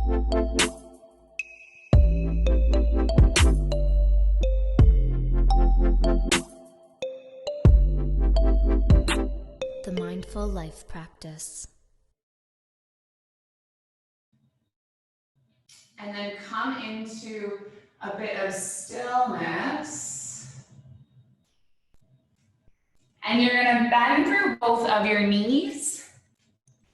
The Mindful Life Practice. And then come into a bit of stillness. And you're gonna bend through both of your knees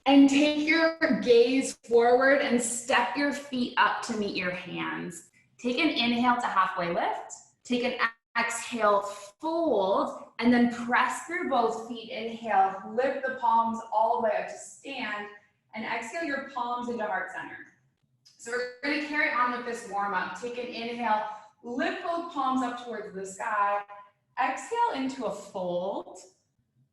and take your gaze forward and step your feet up to meet your hands. Take an inhale to halfway lift. Take an exhale, fold, and then press through both feet. Inhale, lift the palms all the way up to stand, and exhale your palms into heart center. So we're going to carry on with this warm up. Take an inhale, lift both palms up towards the sky. Exhale into a fold.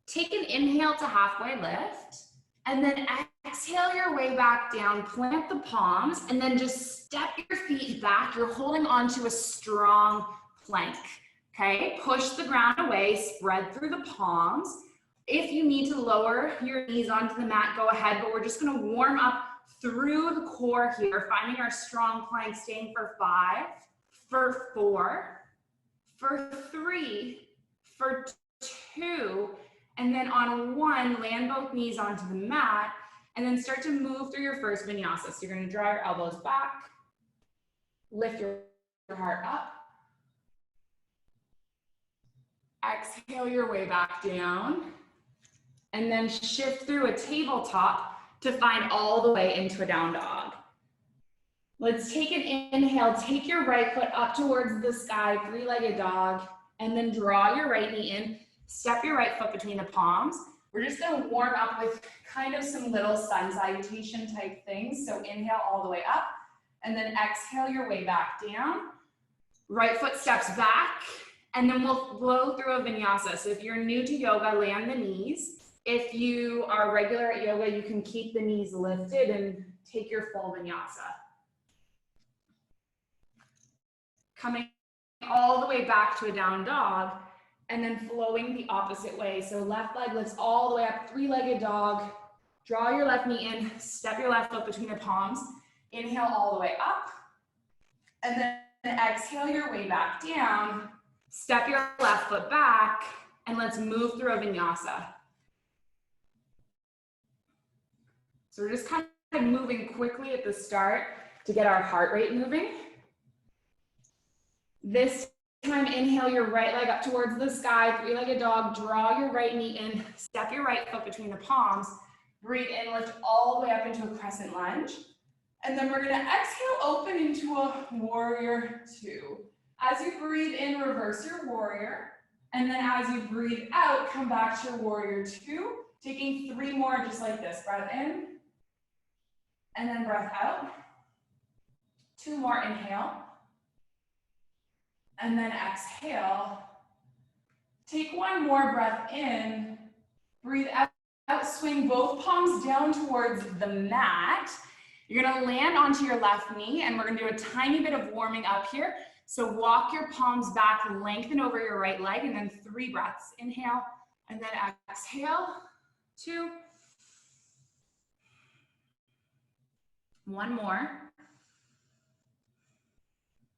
Take an inhale to halfway lift, and then exhale your way back down. Plant the palms, and then just step your feet back. You're holding onto a strong plank. Okay, push the ground away, spread through the palms. If you need to lower your knees onto the mat, go ahead, but we're just gonna warm up through the core here, finding our strong plank, staying for 5, for 4, for 3, for 2, and then on 1, land both knees onto the mat, and then start to move through your first vinyasa. So you're gonna draw your elbows back, lift your heart up, exhale your way back down, and then shift through a tabletop to find all the way into a down dog. Let's take an inhale, take your right foot up towards the sky, three-legged dog, and then draw your right knee in, step your right foot between the palms. We're just gonna warm up with kind of some little sun salutation type things. So inhale all the way up, and then exhale your way back down. Right foot steps back, and then we'll flow through a vinyasa. So if you're new to yoga, land the knees. If you are regular at yoga, you can keep the knees lifted and take your full vinyasa. Coming all the way back to a down dog, and then flowing the opposite way. So left leg lifts all the way up, three-legged dog. Draw your left knee in, step your left foot between the palms. Inhale all the way up, and then exhale your way back down. Step your left foot back, and let's move through a vinyasa. So we're just kind of moving quickly at the start to get our heart rate moving. This time, inhale your right leg up towards the sky, three-legged dog, draw your right knee in, step your right foot between the palms, breathe in, lift all the way up into a crescent lunge. And then we're gonna exhale, open into a warrior 2. As you breathe in, reverse your warrior. And then as you breathe out, come back to your warrior 2, taking 3 more just like this. Breath in, and then breath out. 2 more, inhale. And then exhale. Take 1 more breath in, breathe out, swing both palms down towards the mat. You're gonna land onto your left knee, and we're gonna do a tiny bit of warming up here. So walk your palms back, lengthen over your right leg, and then 3 breaths. Inhale, and then exhale. 2. 1 more.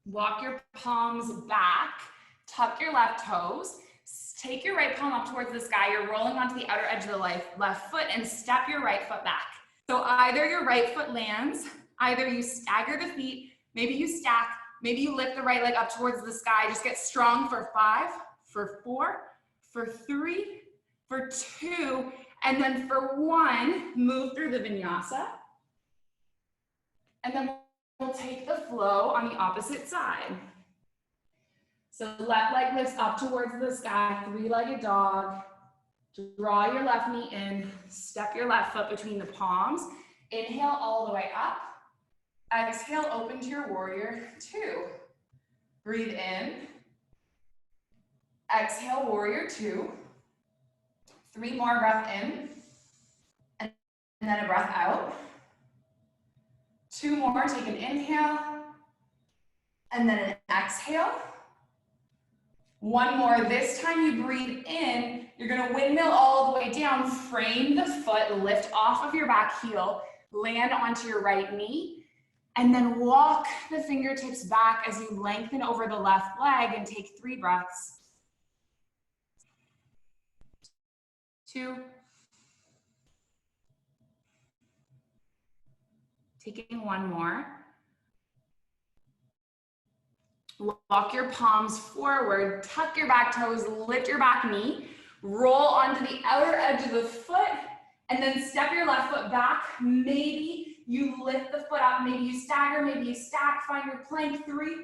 Walk your palms back, tuck your left toes, take your right palm up towards the sky. You're rolling onto the outer edge of the left foot, and step your right foot back. So either your right foot lands, either you stagger the feet, maybe you stack, maybe you lift the right leg up towards the sky. Just get strong for 5, for 4, for 3, for 2, and then for 1, move through the vinyasa. And then we'll take the flow on the opposite side. So left leg lifts up towards the sky, three-legged dog. Draw your left knee in, step your left foot between the palms. Inhale all the way up. Exhale, open to your warrior 2. Breathe in. Exhale, warrior 2. 3 more, breath in. And then a breath out. 2 more, take an inhale. And then an exhale. 1 more, this time you breathe in, you're gonna windmill all the way down, frame the foot, lift off of your back heel, land onto your right knee. And then walk the fingertips back as you lengthen over the left leg and take 3 breaths. 2. Taking 1 more. Walk your palms forward, tuck your back toes, lift your back knee, roll onto the outer edge of the foot, and then step your left foot back. Maybe you lift the foot up, maybe you stagger, maybe you stack, find your plank. 3,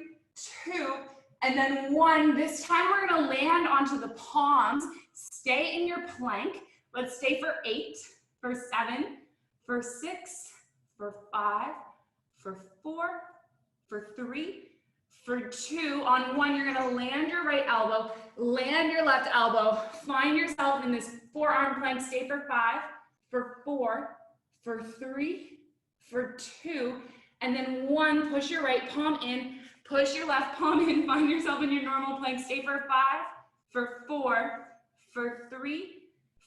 2, and then 1. This time we're gonna land onto the palms. Stay in your plank. Let's stay for 8, for 7, for 6, for 5, for 4, for 3, for 2. On 1, you're gonna land your right elbow, land your left elbow, find yourself in this forearm plank. Stay for 5, for 4, for 3, for 2, and then 1. Push your right palm in, push your left palm in, find yourself in your normal plank. Stay for 5, for 4, for 3,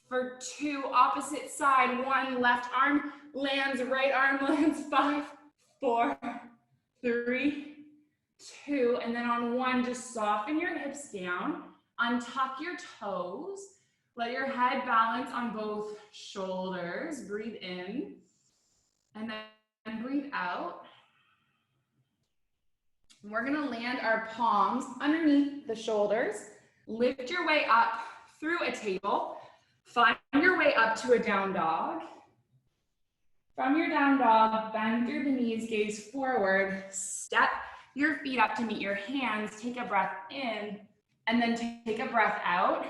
for 2. Opposite side. 1, left arm lands, right arm lands. 5, 4, 3, 2, and then on 1, just soften your hips down, untuck your toes, let your head balance on both shoulders. Breathe in, and then breathe out. We're gonna land our palms underneath the shoulders, lift your way up through a table, find your way up to a down dog. From your down dog, bend through the knees, gaze forward, step your feet up to meet your hands, take a breath in, and then take a breath out.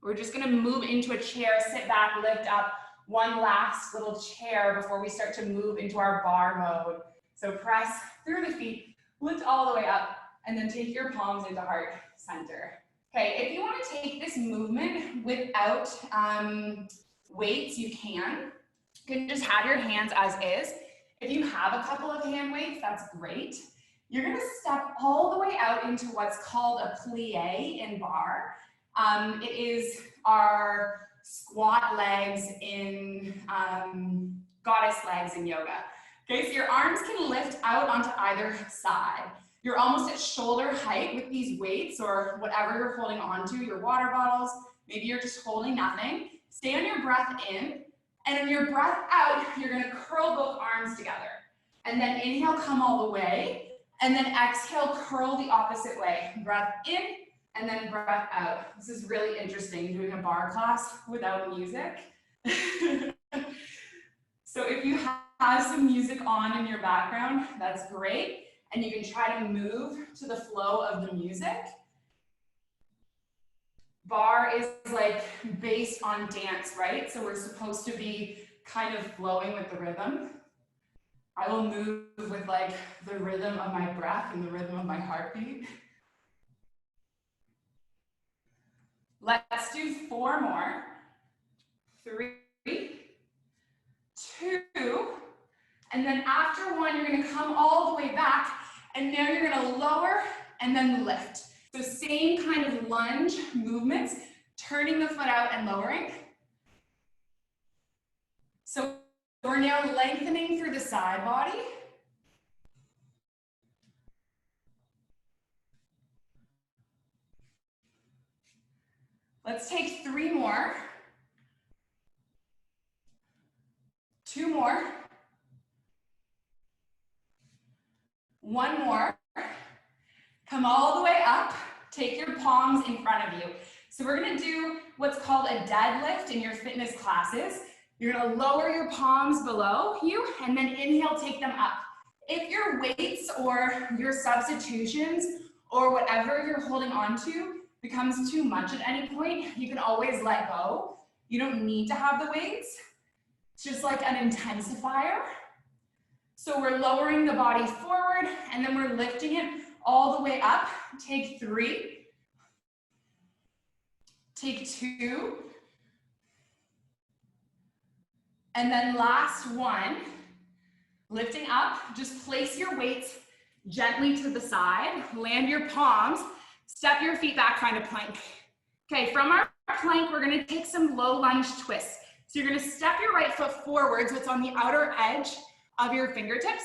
We're just gonna move into a chair, sit back, lift up. 1 last little chair before we start to move into our bar mode. So press through the feet, lift all the way up, and then take your palms into heart center. Okay, if you wanna take this movement without weights, you can. You can just have your hands as is. If you have a couple of hand weights, that's great. You're gonna step all the way out into what's called a plie in bar. It is our squat legs in goddess legs in yoga. Okay, so your arms can lift out onto either side. You're almost at shoulder height with these weights or whatever you're holding onto, your water bottles. Maybe you're just holding nothing. Stay on your breath in, and on your breath out, you're gonna curl both arms together. And then inhale, come all the way. And then exhale, curl the opposite way. Breath in, and then breath out. This is really interesting, doing a bar class without music. So if you have some music on in your background, that's great. And you can try to move to the flow of the music. Bar is like based on dance, right? So we're supposed to be kind of flowing with the rhythm. I will move with like the rhythm of my breath and the rhythm of my heartbeat. Let's do 4 more. 3, 2, and then after 1, you're gonna come all the way back, and now you're gonna lower and then lift. So same kind of lunge movements, turning the foot out and lowering. So we're now lengthening through the side body. Let's take 3 more. 2 more. 1 more. Come all the way up. Take your palms in front of you. So we're gonna do what's called a deadlift in your fitness classes. You're gonna lower your palms below you and then inhale, take them up. If your weights or your substitutions or whatever you're holding on to becomes too much at any point, you can always let go. You don't need to have the weights. It's just like an intensifier. So we're lowering the body forward and then we're lifting it all the way up. Take 3. Take 2. And then last 1. Lifting up, just place your weights gently to the side, land your palms, step your feet back, find a plank. Okay, from our plank, we're gonna take some low lunge twists. So you're gonna step your right foot forward, so it's on the outer edge of your fingertips,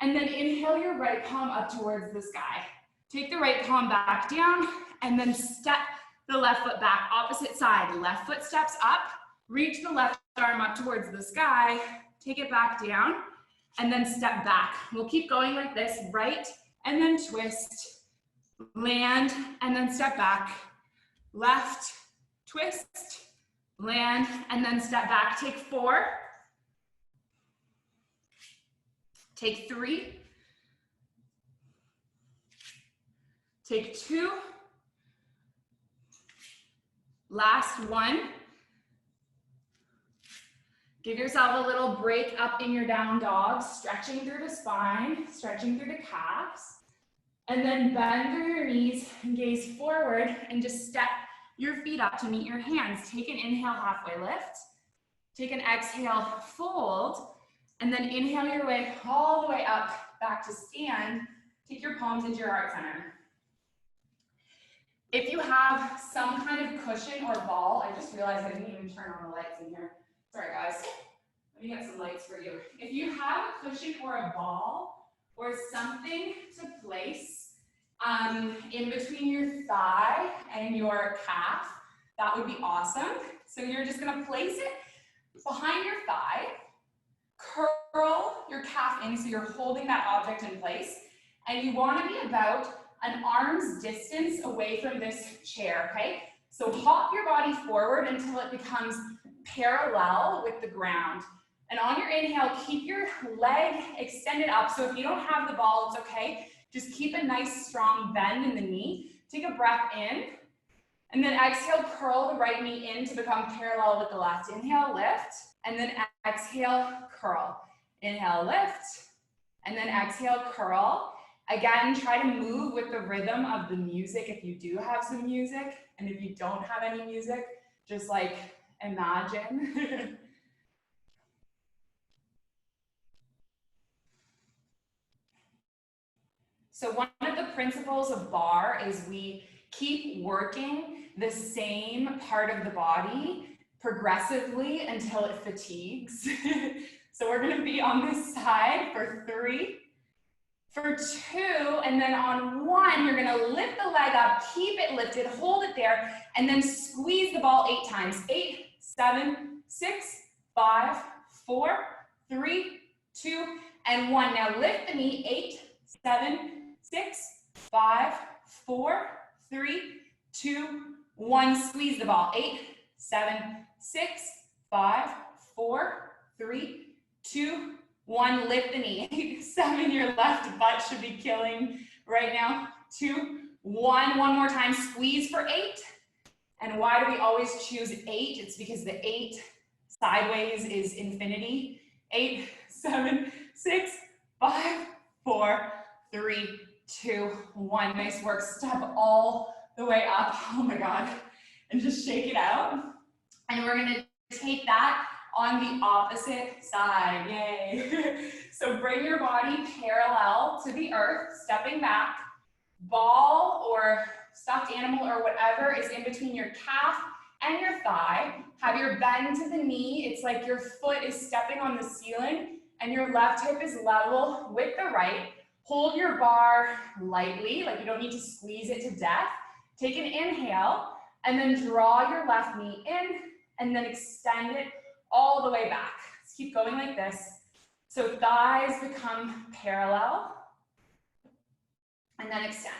And then inhale your right palm up towards the sky. Take the right palm back down and then step the left foot back, opposite side. Left foot steps up, reach the left arm up towards the sky, take it back down, and then step back. We'll keep going like this, right, and then twist, land, and then step back, left, twist, land, and then step back. Take 4, take 3, take 2, last 1. Give yourself a little break up in your down dog, stretching through the spine, stretching through the calves, and then bend through your knees and gaze forward and just step your feet up to meet your hands. Take an inhale, halfway lift. Take an exhale, fold, and then inhale your way all the way up, back to stand. Take your palms into your heart center. If you have some kind of cushion or ball, I just realized I didn't even turn on the lights in here. Sorry guys, let me get some lights for you. If you have a cushion or a ball or something to place in between your thigh and your calf, that would be awesome. So you're just gonna place it behind your thigh, curl your calf in so you're holding that object in place, and you wanna be about an arm's distance away from this chair, okay? So hop your body forward until it becomes parallel with the ground. And on your inhale, keep your leg extended up. So if you don't have the ball, it's okay. Just keep a nice strong bend in the knee. Take a breath in, and then exhale, curl the right knee in to become parallel with the left. Inhale, lift, and then exhale, curl. Inhale, lift, and then exhale, curl. Again, try to move with the rhythm of the music if you do have some music, and if you don't have any music, just like imagine. So one of the principles of Barre is we keep working the same part of the body progressively until it fatigues. So we're gonna be on this side for 3, for 2, and then on 1, you're gonna lift the leg up, keep it lifted, hold it there, and then squeeze the ball 8 times. 8, 7, 6, 5, 4, 3, 2, and 1. Now lift the knee, 8, 7, 6, 5, 4, 3, 2, 1. Squeeze the ball. 8, 7, 6, 5, 4, 3, 2, 1. Lift the knee. 8, 7. Your left butt should be killing right now. 2, 1. One more time. Squeeze for 8. And why do we always choose 8? It's because the 8 sideways is infinity. 8, 7, 6, 5, 4, 3, 2, 1. Nice work. Step all the way up. Oh my God. And just shake it out. And we're going to take that on the opposite side. Yay. So bring your body parallel to the earth, stepping back. Ball or stuffed animal or whatever is in between your calf and your thigh. Have your bend to the knee. It's like your foot is stepping on the ceiling and your left hip is level with the right. Hold your bar lightly, like you don't need to squeeze it to death. Take an inhale and then draw your left knee in and then extend it all the way back. Let's keep going like this. So thighs become parallel and then extend.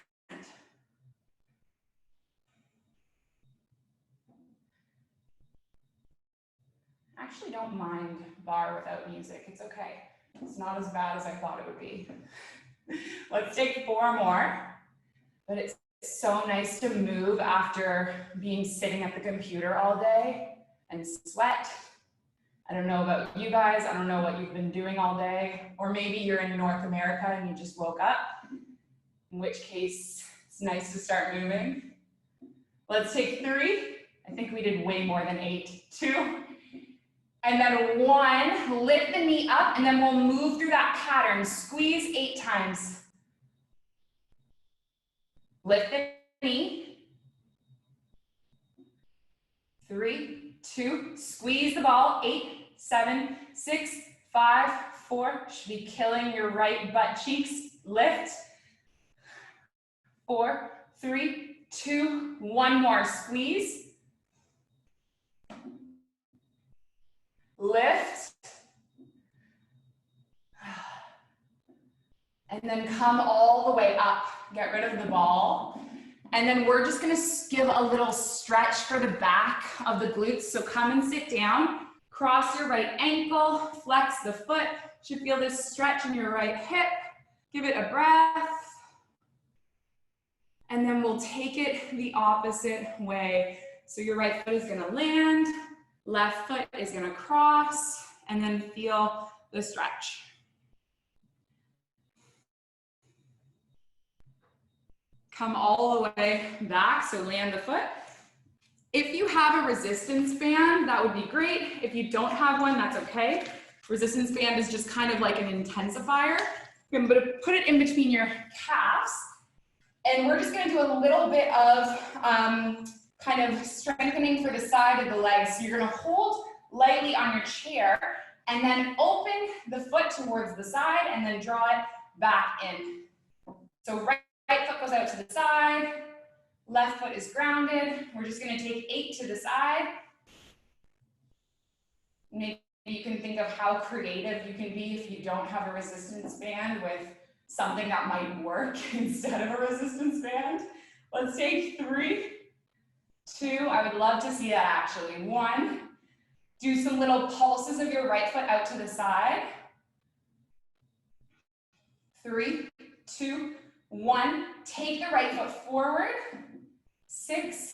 I actually don't mind Barre without music. It's okay. It's not as bad as I thought it would be. Let's take 4 more. But it's so nice to move after being sitting at the computer all day and sweat. I don't know about you guys. I don't know what you've been doing all day. Or maybe you're in North America and you just woke up, in which case it's nice to start moving. Let's take 3. I think we did way more than 8. 2. And then 1, lift the knee up, and then we'll move through that pattern. Squeeze 8 times. Lift the knee. 3, 2, squeeze the ball. 8, 7, 6, 5, 4, should be killing your right butt cheeks. Lift. 4, 3, 2, 1 more. Squeeze. Lift. And then come all the way up. Get rid of the ball. And then we're just gonna give a little stretch for the back of the glutes. So come and sit down. Cross your right ankle, flex the foot. Should feel this stretch in your right hip. Give it a breath. And then we'll take it the opposite way. So your right foot is gonna land, left foot is gonna cross, and then feel the stretch. Come all the way back, so land the foot. If you have a resistance band, that would be great. If you don't have one, that's okay. Resistance band is just kind of like an intensifier. You're gonna put it in between your calves, and we're just gonna do a little bit of kind of strengthening for the side of the legs. So you're gonna hold lightly on your chair, and then open the foot towards the side, and then draw it back in. So right foot goes out to the side, left foot is grounded. We're just gonna take 8 to the side. Maybe you can think of how creative you can be if you don't have a resistance band with something that might work instead of a resistance band. Let's take 3, 2, I would love to see that actually. 1, do some little pulses of your right foot out to the side. 3, 2, 1, take the right foot forward. 6,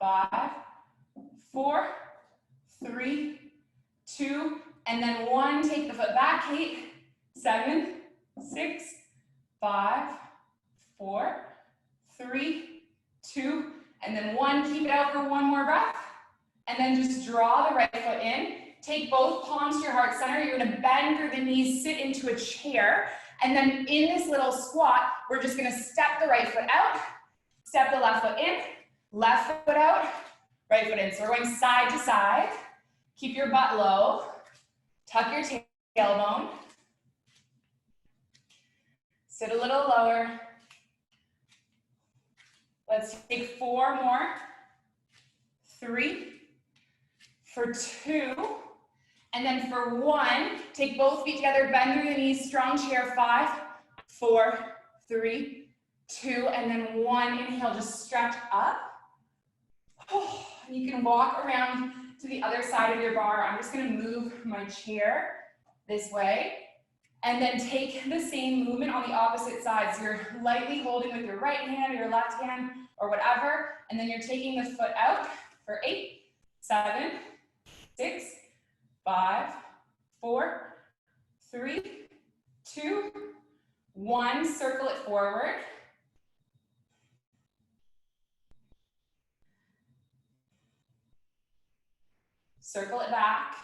5, 4, 3, 2, and then 1, take the foot back. 8, 7, 6, 5, 4, 3, 2, and then 1, keep it out for 1 more breath. And then just draw the right foot in. Take both palms to your heart center. You're gonna bend through the knees, sit into a chair. And then in this little squat, we're just gonna step the right foot out, step the left foot in, left foot out, right foot in. So we're going side to side. Keep your butt low. Tuck your tailbone. Sit a little lower. Let's take 4 more. 3, for 2, and then for 1, take both feet together, bend through the knees, strong chair. 5, 4, 3, 2, and then 1. Inhale, just stretch up. You can walk around to the other side of your bar. I'm just gonna move my chair this way, and then take the same movement on the opposite side. So you're lightly holding with your right hand or your left hand or whatever, and then you're taking the foot out for 8, 7, 6, 5, 4, 3, 2, 1. Circle it forward. Circle it back.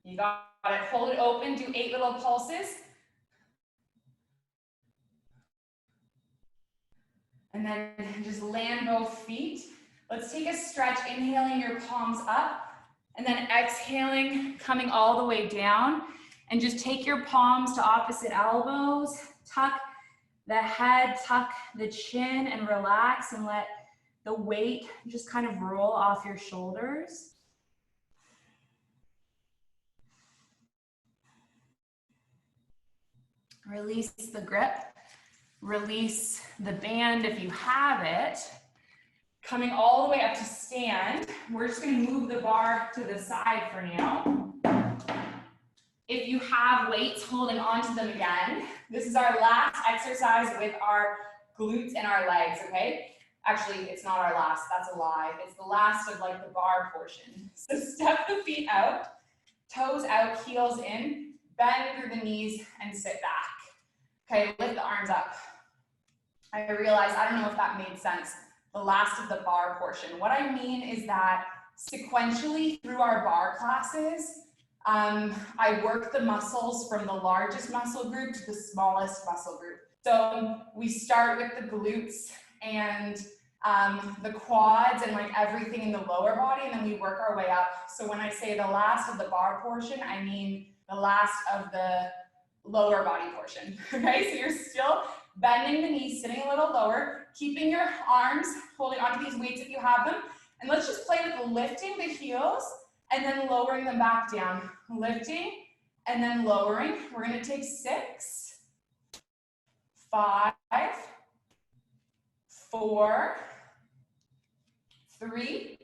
You got it. Hold it open. Do 8 little pulses. And then just land both feet. Let's take a stretch, inhaling your palms up, and then exhaling, coming all the way down. And just take your palms to opposite elbows, tuck the head, tuck the chin, and relax, and let the weight just kind of roll off your shoulders. Release the grip. Release the band if you have it. Coming all the way up to stand. We're just going to move the bar to the side for now. If you have weights, holding onto them again. This is our last exercise with our glutes and our legs, okay? Actually, it's not our last, that's a lie. It's the last of like the bar portion. So step the feet out, toes out, heels in, bend through the knees and sit back. Okay, lift the arms up. I realize, I don't know if that made sense, the last of the bar portion. What I mean is that sequentially through our bar classes, I work the muscles from the largest muscle group to the smallest muscle group. So we start with the glutes and the quads and like everything in the lower body, and then we work our way up. So when I say the last of the bar portion, I mean the last of the lower body portion, okay? So you're still bending the knees, sitting a little lower, keeping your arms, holding onto these weights if you have them, and let's just play with lifting the heels and then lowering them back down. Lifting and then lowering. We're gonna take 6, 5, 4, 3,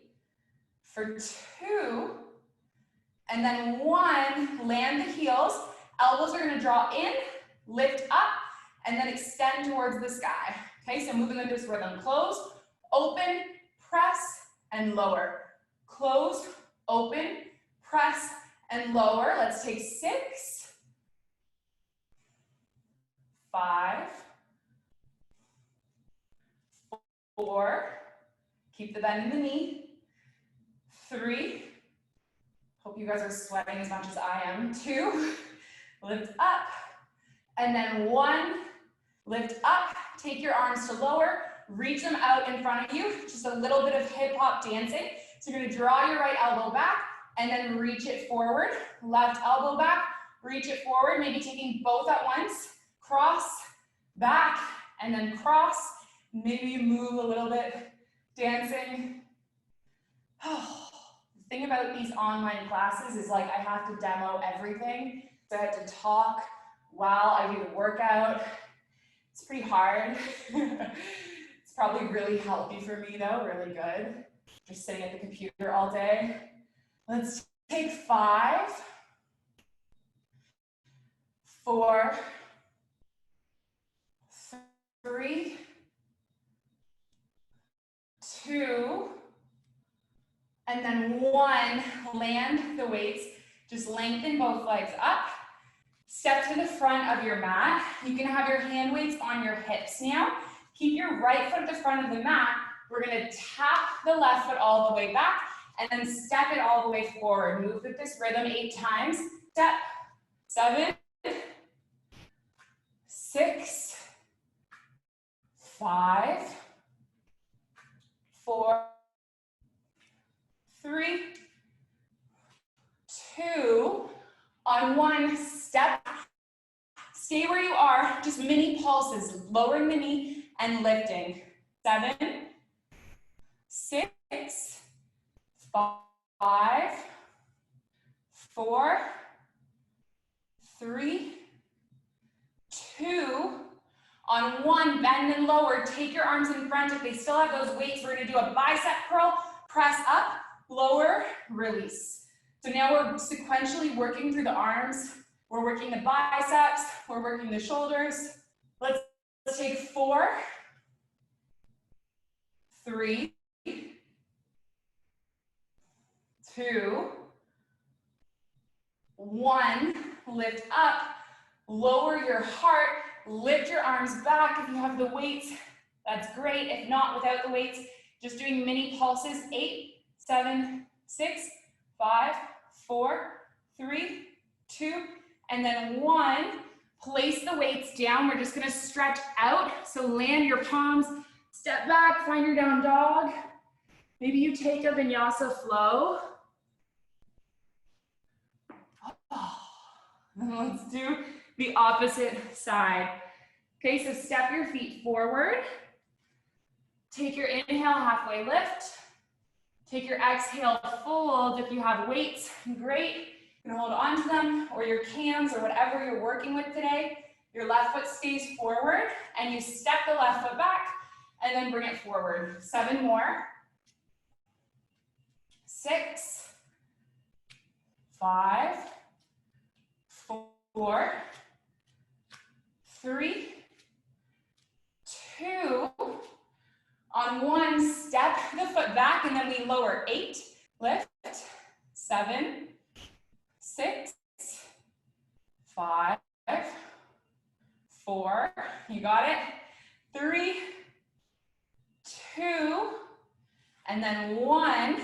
for 2, and then 1, land the heels. Elbows are gonna draw in, lift up, and then extend towards the sky. Okay, so moving in this rhythm. Close, open, press, and lower. Close, open, press, and lower. Let's take 6, 5, 4, keep the bend in the knee, 3, hope you guys are sweating as much as I am, 2, lift up, and then 1, lift up, take your arms to lower, reach them out in front of you, just a little bit of hip hop dancing. So you're gonna draw your right elbow back and then reach it forward, left elbow back, reach it forward, maybe taking both at once, cross, back, and then cross. Maybe you move a little bit, dancing. The thing about these online classes is like I have to demo everything. So I have to talk while I do the workout. It's pretty hard. It's probably really healthy for me though, really good. Just sitting at the computer all day. Let's take 5, 4, 3, 2, and then 1, land the weights. Just lengthen both legs up. Step to the front of your mat. You can have your hand weights on your hips now. Keep your right foot at the front of the mat. We're gonna tap the left foot all the way back and then step it all the way forward. Move with this rhythm 8 times. Step, 7, 6, 5, 4, 3, 2, on 1, step, stay where you are, just mini pulses, lowering the knee and lifting. 7, 6, 5, 4, 3, 2, on 1, bend and lower, take your arms in front. If they still have those weights, we're gonna do a bicep curl, press up, lower, release. So now we're sequentially working through the arms. We're working the biceps, we're working the shoulders. Let's take 4, 3, 2, 1, lift up, lower your heart, lift your arms back. If you have the weights, that's great. If not, without the weights, just doing mini pulses. 8, 7, 6, 5, 4, 3, 2, and then 1. Place the weights down. We're just gonna stretch out. So land your palms, step back, find your down dog. Maybe you take a vinyasa flow. And let's do the opposite side. Okay, so step your feet forward. Take your inhale, halfway lift. Take your exhale, fold. If you have weights, great. You can hold on to them or your cans or whatever you're working with today. Your left foot stays forward and you step the left foot back and then bring it forward. 7 more. 6, 5, 4, 3, 2, on 1, step the foot back and then we lower. 8, lift, 7, 6, 5, 4, you got it, 3, 2, and then 1,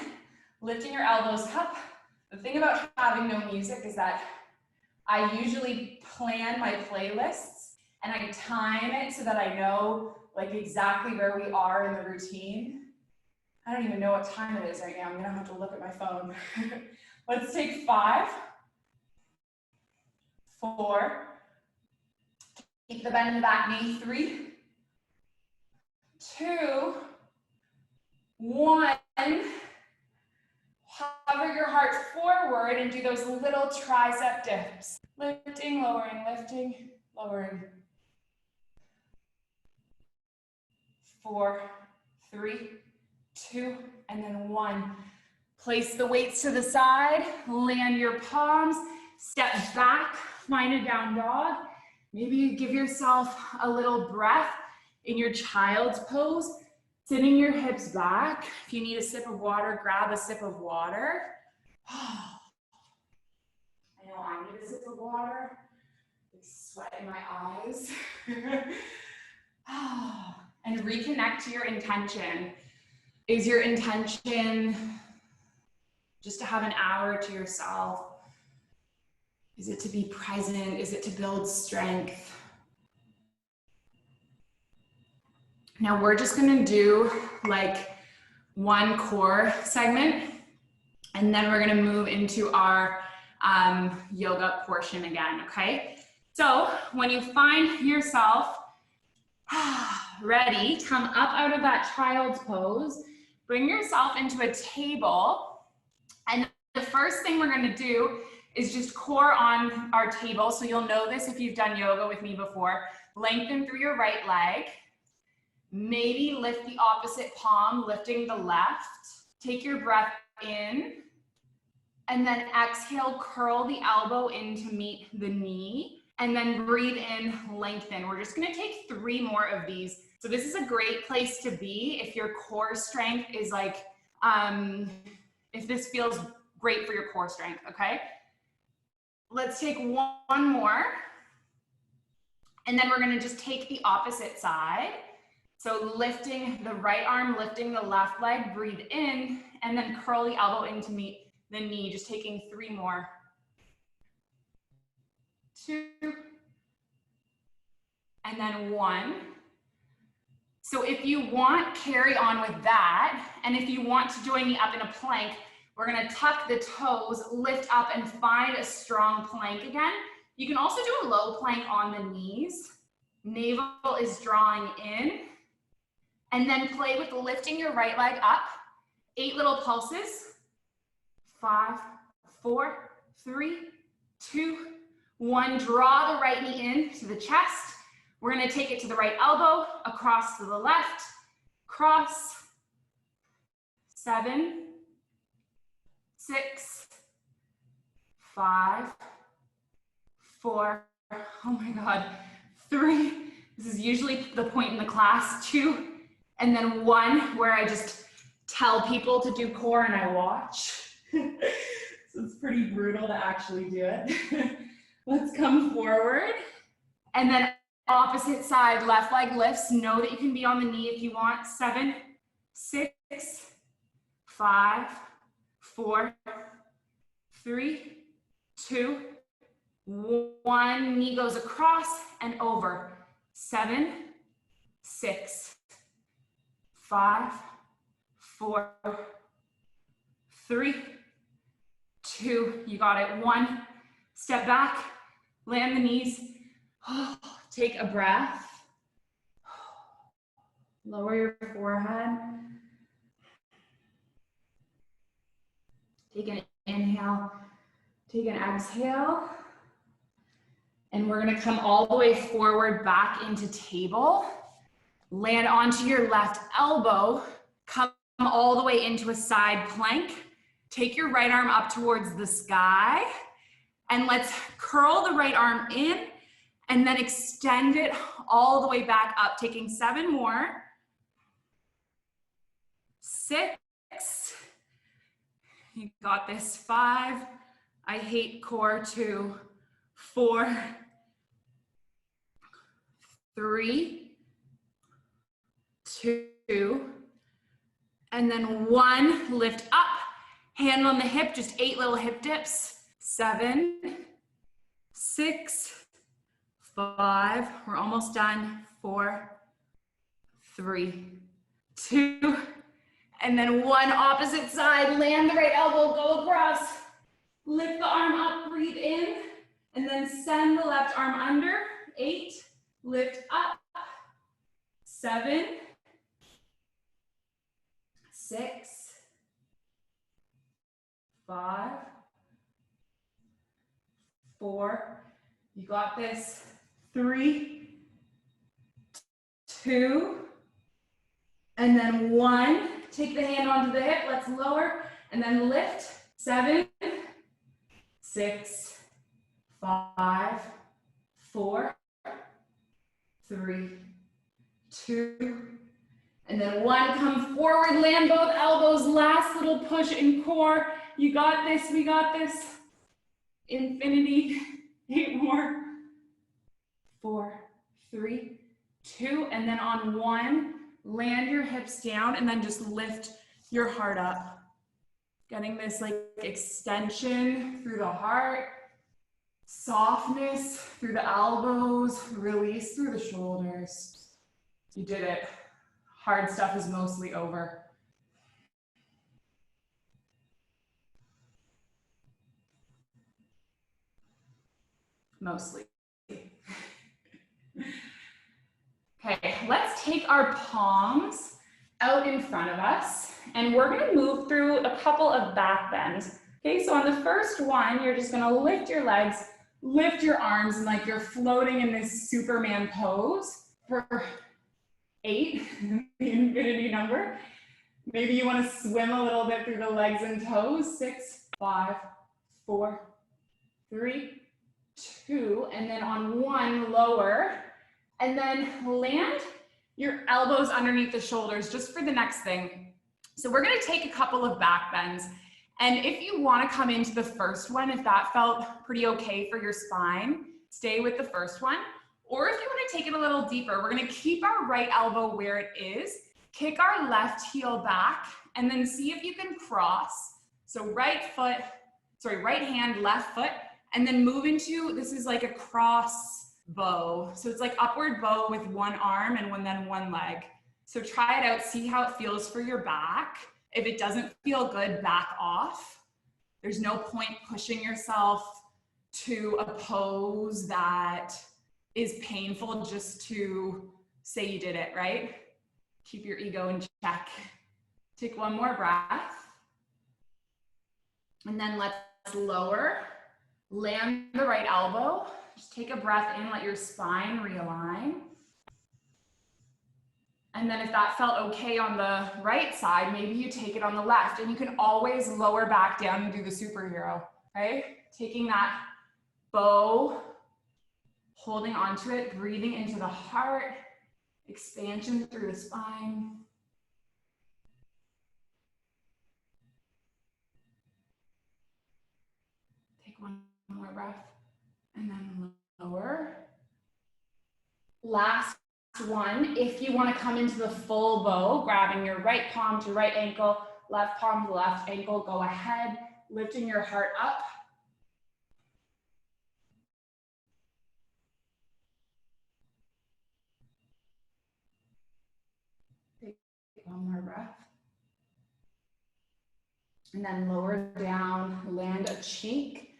lifting your elbows up. The thing about having no music is that I usually plan my playlists and I time it so that I know like exactly where we are in the routine. I don't even know what time it is right now. I'm gonna have to look at my phone. Let's take 5, 4, keep the bend in the back knee, 3, 2, 1. Hover your heart forward and do those little tricep dips. Lifting, lowering, lifting, lowering. 4, 3, 2, and then 1. Place the weights to the side, land your palms, step back, find a down dog. Maybe you give yourself a little breath in your child's pose, sitting your hips back. If you need a sip of water, grab a sip of water. I know I need a sip of water. There's sweat in my eyes. And reconnect to your intention. Is your intention just to have an hour to yourself? Is it to be present? Is it to build strength? Now we're just gonna do like one core segment, and then we're gonna move into our yoga portion again, okay? So when you find yourself ready, come up out of that child's pose, bring yourself into a table, and the first thing we're gonna do is just core on our table. So you'll know this if you've done yoga with me before. Lengthen through your right leg. Maybe lift the opposite palm, lifting the left. Take your breath in, and then exhale, curl the elbow in to meet the knee, and then breathe in, lengthen. We're just gonna take 3 more of these. So this is a great place to be if your core strength is like, if this feels great for your core strength, okay? Let's take one more, and then we're gonna just take the opposite side. So lifting the right arm, lifting the left leg, breathe in, and then curl the elbow in to meet the knee, just taking 3 more. 2, and then 1. So if you want, carry on with that. And if you want to join me up in a plank, we're gonna tuck the toes, lift up and find a strong plank again. You can also do a low plank on the knees. Navel is drawing in. And then play with lifting your right leg up. 8 little pulses. 5, 4, 3, 2, 1. Draw the right knee in to the chest. We're gonna take it to the right elbow, across to the left, cross. 7, 6, 5, 4, oh my God, 3. This is usually the point in the class. 2, and then 1, where I just tell people to do core and I watch. So it's pretty brutal to actually do it. Let's come forward. And then opposite side, left leg lifts. Know that you can be on the knee if you want. 7, 6, 5, 4, 3, 2, 1. Knee goes across and over. 7, 6, 5, 4, 3, 2. You got it. 1. Step back, land the knees. Take a breath. Lower your forehead. Take an inhale, take an exhale. And we're gonna come all the way forward back into table. Land onto your left elbow. Come all the way into a side plank. Take your right arm up towards the sky. And let's curl the right arm in and then extend it all the way back up, taking 7 more. 6, you got this. 5, I hate core. 2, 4, 3, 2, and then 1, lift up, hand on the hip, just 8 little hip dips. 7, 6, 5, we're almost done. 4, 3, 2, and then 1 opposite side. Land the right elbow, go across. Lift the arm up, breathe in, and then send the left arm under. 8, lift up. 7, 6, 5, 4, you got this. 3, 2, and then 1. Take the hand onto the hip, let's lower, and then lift. 7, 6, 5, 4, 3, 2, and then 1. Come forward, land both elbows, last little push in core. You got this, we got this. Infinity. 8 more. 4, 3, 2, and then on 1, land your hips down and then just lift your heart up. Getting this like extension through the heart, softness through the elbows, release through the shoulders. You did it. Hard stuff is mostly over. Mostly. Okay, let's take our palms out in front of us and we're gonna move through a couple of back bends. Okay, so on the first one, you're just gonna lift your legs, lift your arms, and like you're floating in this Superman pose for 8, the infinity number. Maybe you wanna swim a little bit through the legs and toes. 6, 5, 4, 3, 2, and then on 1, lower, and then land your elbows underneath the shoulders just for the next thing. So we're gonna take a couple of back bends, and if you wanna come into the first one, if that felt pretty okay for your spine, stay with the first one. Or if you wanna take it a little deeper, we're gonna keep our right elbow where it is, kick our left heel back, and then see if you can cross. So right hand, left foot, and then move into, this is like a cross bow. So it's like upward bow with 1 arm and then 1 leg. So try it out, see how it feels for your back. If it doesn't feel good, back off. There's no point pushing yourself to a pose that is painful just to say you did it, right? Keep your ego in check. Take 1 more breath. And then let's lower. Land the right elbow. Just take a breath in, let your spine realign. And then if that felt okay on the right side, maybe you take it on the left, and you can always lower back down and do the superhero, right? Taking that bow, holding onto it, breathing into the heart, expansion through the spine. Take 1 more breath. And then lower. Last one, if you want to come into the full bow, grabbing your right palm to right ankle, left palm to left ankle, go ahead, lifting your heart up. Take 1 more breath. And then lower down, land a cheek.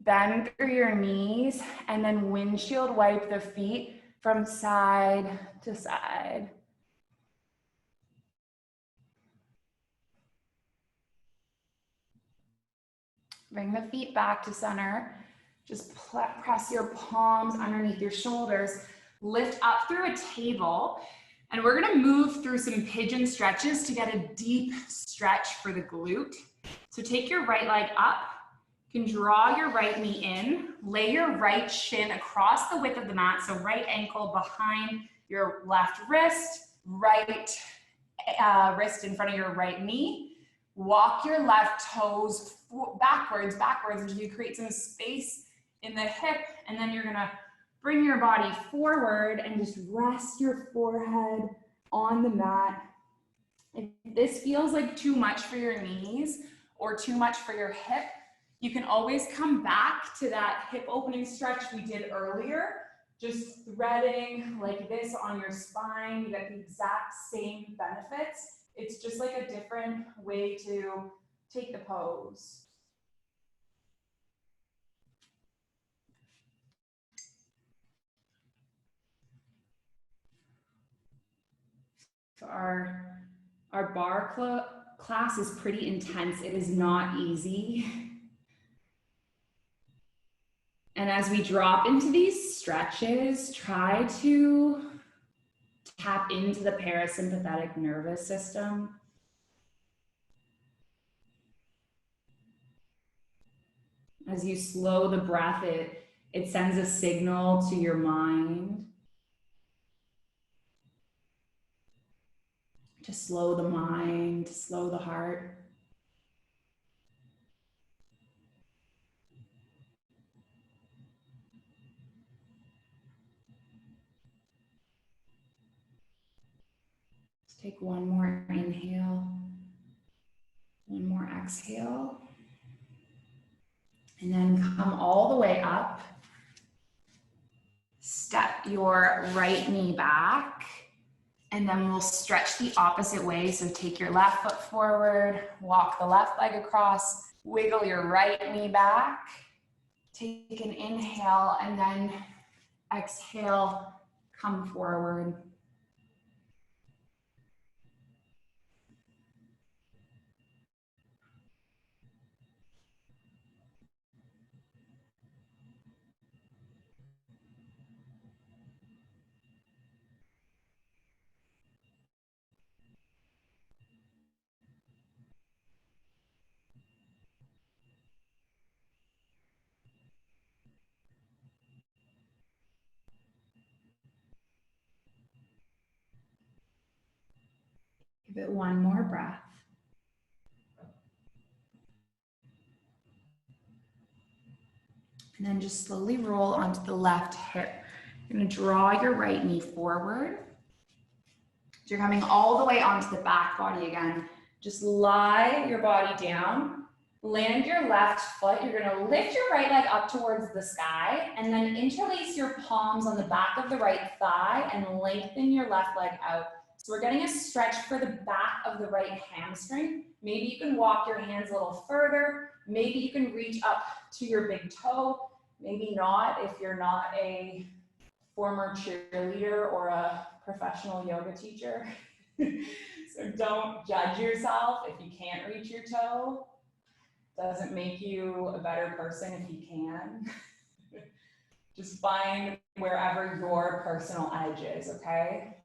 Bend through your knees and then windshield wipe the feet from side to side. Bring the feet back to center. Just press your palms underneath your shoulders. Lift up through a table. And we're gonna move through some pigeon stretches to get a deep stretch for the glute. So take your right leg up. You can draw your right knee in, lay your right shin across the width of the mat, so right ankle behind your left wrist, right wrist in front of your right knee. Walk your left toes backwards until you create some space in the hip, and then you're gonna bring your body forward and just rest your forehead on the mat. If this feels like too much for your knees or too much for your hip, you can always come back to that hip opening stretch we did earlier, just threading like this on your spine. You get the exact same benefits. It's just like a different way to take the pose. So our barre class is pretty intense. It is not easy. And as we drop into these stretches, try to tap into the parasympathetic nervous system. As you slow the breath, it sends a signal to your mind to slow the mind, to slow the heart. Let's take one more inhale, one more exhale, and then come all the way up. Step your right knee back, and then we'll stretch the opposite way. So take your left foot forward, walk the left leg across, wiggle your right knee back. Take an inhale, and then exhale, come forward. Give it one more breath. And then just slowly roll onto the left hip. You're going to draw your right knee forward. You're coming all the way onto the back body again. Just lie your body down. Land your left foot. You're going to lift your right leg up towards the sky and then interlace your palms on the back of the right thigh and lengthen your left leg out. So we're getting a stretch for the back of the right hamstring. Maybe you can walk your hands a little further. Maybe you can reach up to your big toe. Maybe not if you're not a former cheerleader or a professional yoga teacher. So don't judge yourself if you can't reach your toe. Doesn't make you a better person if you can. Just find wherever your personal edge is, okay?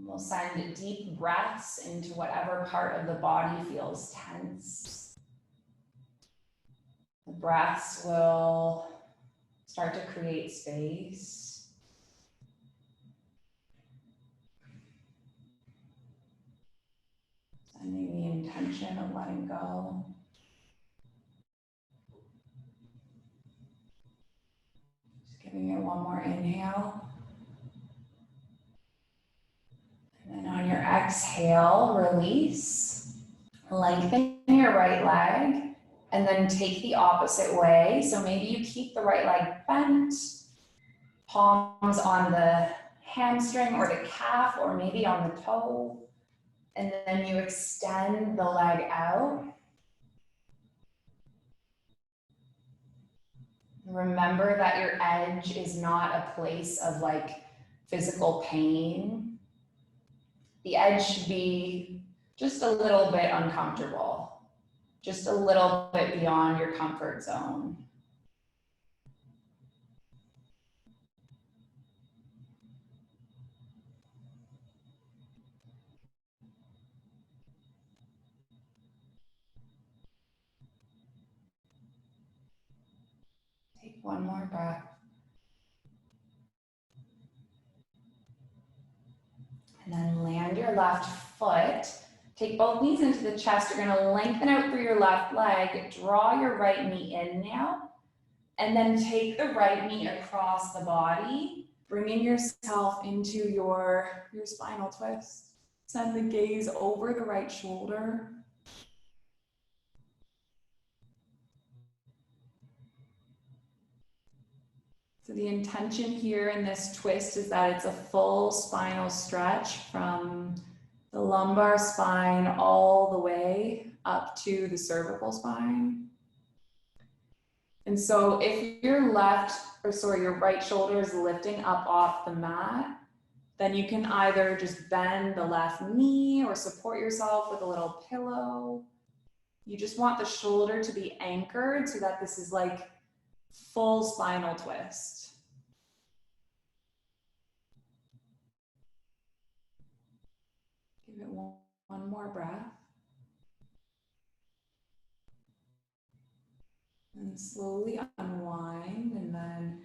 We'll send deep breaths into whatever part of the body feels tense. The breaths will start to create space. Sending the intention of letting go. Just giving it one more inhale. And then on your exhale, release. Lengthen your right leg and then take the opposite way. So maybe you keep the right leg bent, palms on the hamstring or the calf or maybe on the toe. And then you extend the leg out. Remember that your edge is not a place of like physical pain. The edge should be just a little bit uncomfortable, just a little bit beyond your comfort zone. Take one more breath. And then land your left foot. Take both knees into the chest. You're going to lengthen out through your left leg. Draw your right knee in now. And then take the right knee across the body, bringing yourself into your spinal twist. Send the gaze over the right shoulder. So the intention here in this twist is that it's a full spinal stretch from the lumbar spine all the way up to the cervical spine. And so if your your right shoulder is lifting up off the mat, then you can either just bend the left knee or support yourself with a little pillow. You just want the shoulder to be anchored so that this is like full spinal twist. Give it one more breath. And slowly unwind, and then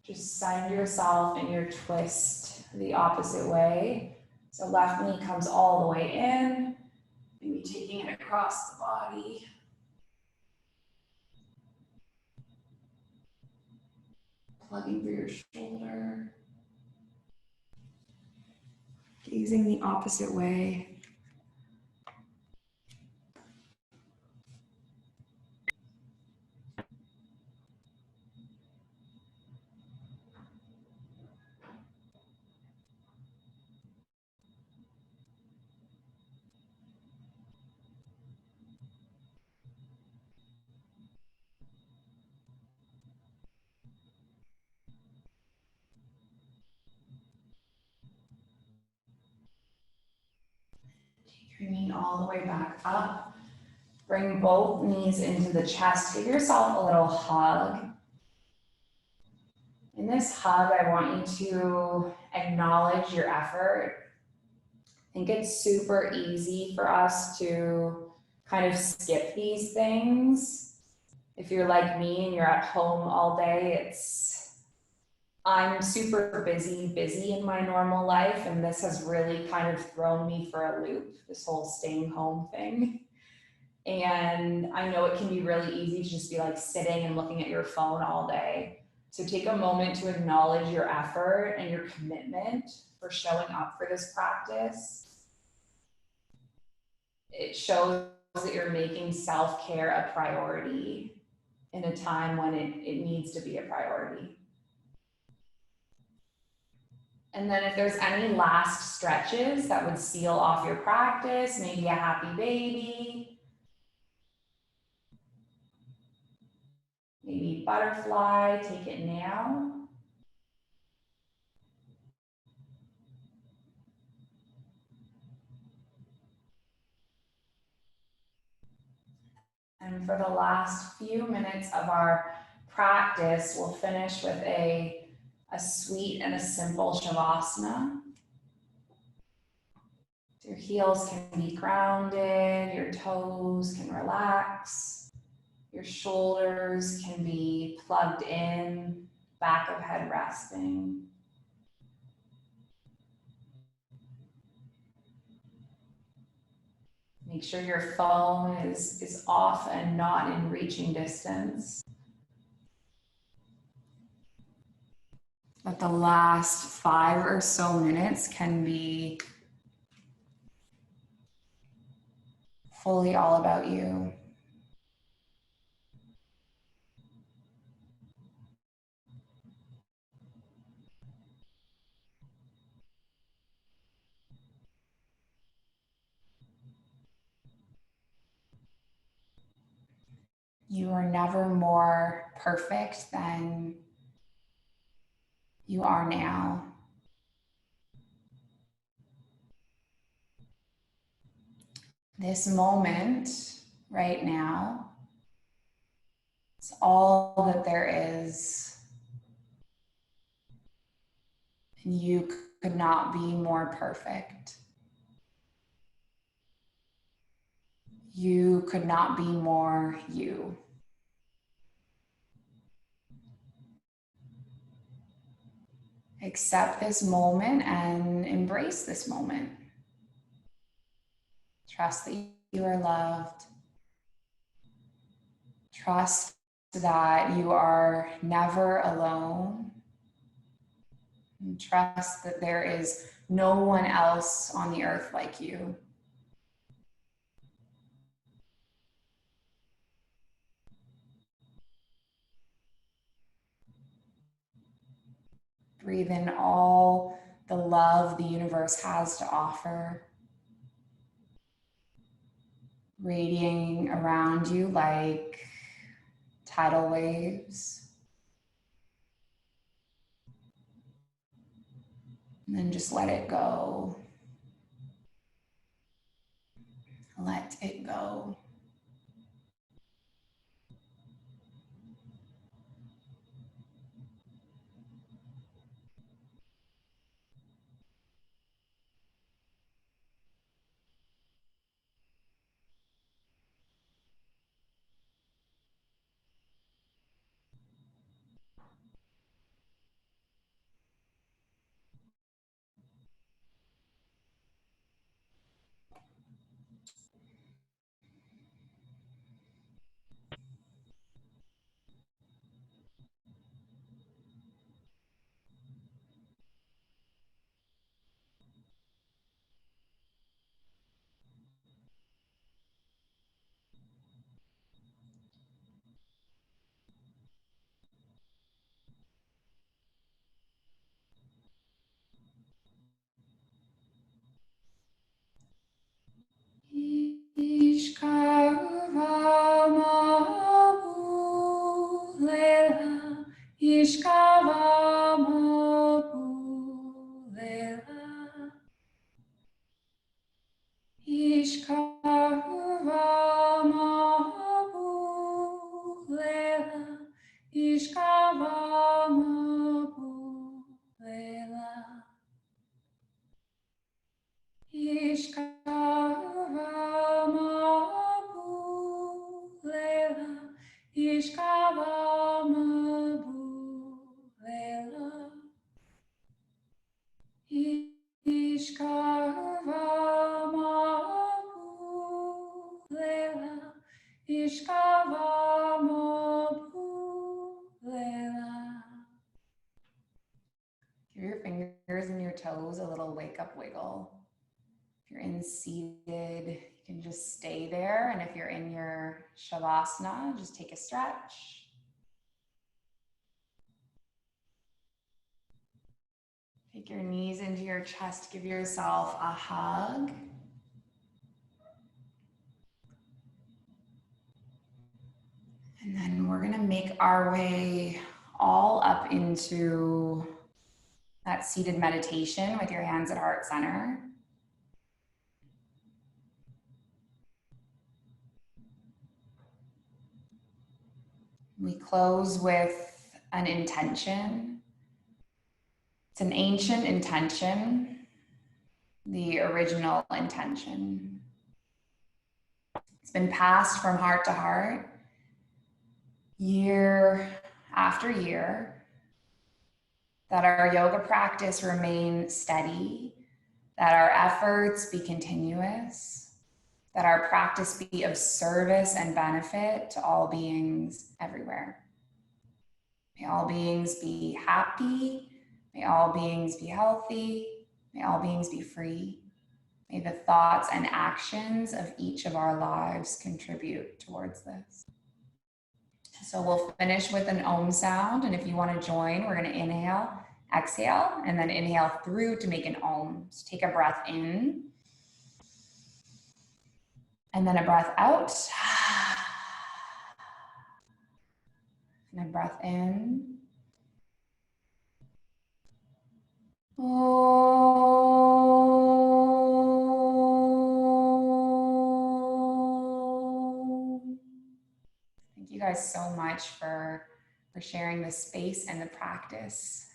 just send yourself in your twist the opposite way. So left knee comes all the way in, maybe taking it across the body. Plugging through your shoulder. Gazing the opposite way. Your knee all the way back up. Bring both knees into the chest. Give yourself a little hug. In this hug, I want you to acknowledge your effort. I think it's super easy for us to kind of skip these things. If you're like me and you're at home all day, I'm super busy in my normal life, and this has really kind of thrown me for a loop, this whole staying home thing. And I know it can be really easy to just be like sitting and looking at your phone all day. So take a moment to acknowledge your effort and your commitment for showing up for this practice. It shows that you're making self-care a priority in a time when it needs to be a priority. And then if there's any last stretches that would seal off your practice, maybe a happy baby, maybe butterfly, take it now. And for the last few minutes of our practice, we'll finish with a sweet and a simple shavasana. Your heels can be grounded, your toes can relax, your shoulders can be plugged in, back of head resting. Make sure your phone is off and not in reaching distance. But the last 5 or so minutes can be fully all about you. You are never more perfect than you are now. This moment right now, it's all that there is. And you could not be more perfect. You could not be more you. Accept this moment and embrace this moment. Trust that you are loved. Trust that you are never alone. And trust that there is no one else on the earth like you. Breathe in all the love the universe has to offer, radiating around you like tidal waves. And then just let it go. Let it go. Give your fingers and your toes a little wake up wiggle. If you're in seated, you can just stay there. And if you're in your shavasana, just take a stretch. Take your knees into your chest, give yourself a hug. And then we're gonna make our way all up into that seated meditation with your hands at heart center. We close with an intention. It's an ancient intention, the original intention. It's been passed from heart to heart, year after year, that our yoga practice remain steady, that our efforts be continuous, that our practice be of service and benefit to all beings everywhere. May all beings be happy. May all beings be healthy. May all beings be free. May the thoughts and actions of each of our lives contribute towards this. So we'll finish with an Om sound. And if you want to join, we're going to inhale, exhale, and then inhale through to make an Om. So take a breath in. And then a breath out. And a breath in. Thank you guys so much for sharing the space and the practice.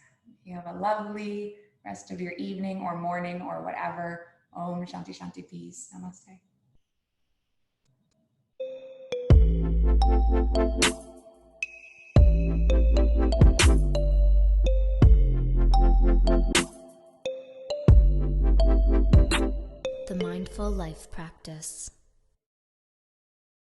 You have a lovely rest of your evening or morning or whatever. Om Shanti Shanti Peace. Namaste. The Mindful Life Practice.